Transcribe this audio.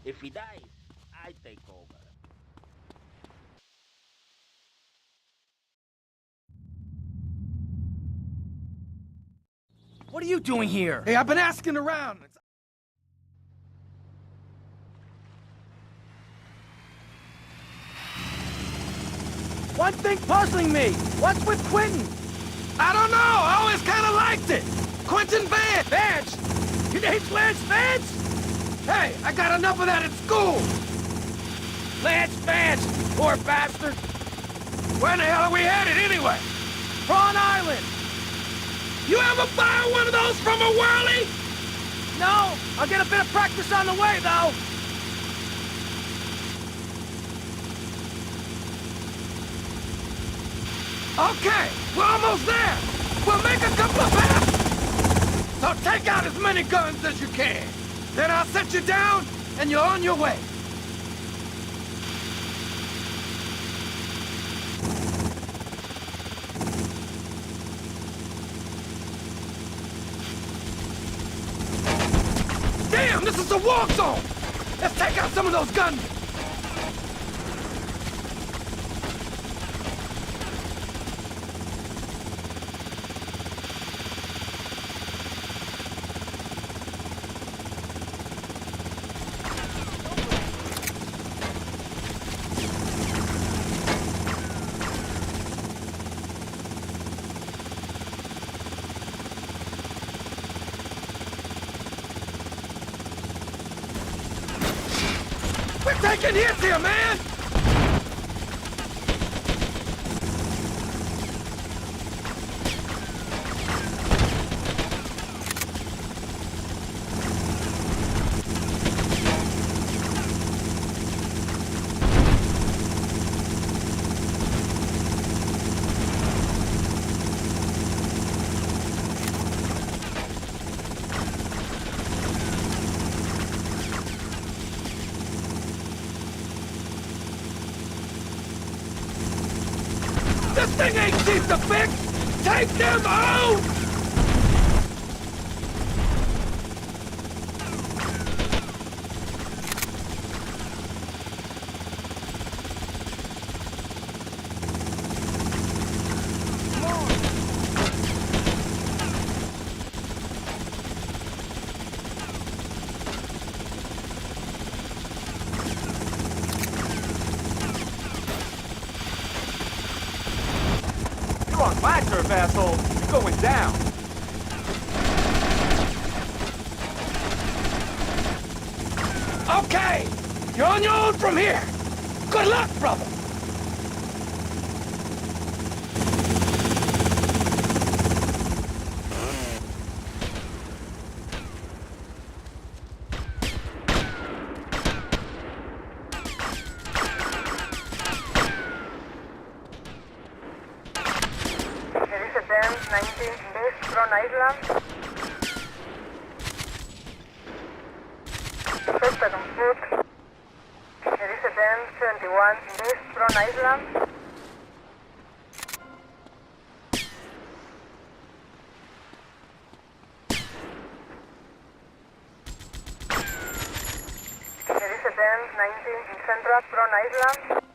If he dies, I take over. What are you doing here? Hey, I've been asking around. One thing puzzling me. What's with Quentin? I don't know. I always kind of liked it. Quentin Vance. Vance? Your name's Lance Vance? Hey, I got enough of that at school. Lance Vance, poor bastard. Where the hell are we headed anyway? Prawn Island. You ever fire one of those from a whirly? No, I'll get a bit of practice on the way, though. Okay, we're almost there. We'll make a couple of passes. So take out as many guns as you can. Then I'll set you down, and you're on your way. Damn, this is a war zone! Let's take out some of those guns! We're taking hits here, man! This thing ain't cheap to fix! Take them out! You're on my turf, asshole. You're going down. Okay! You're on your own from here! Good luck, brother! There is a band 19 West from Iceland. Suspect on foot. There is a band 71 West from Iceland. There is a band 19 in Central from Iceland.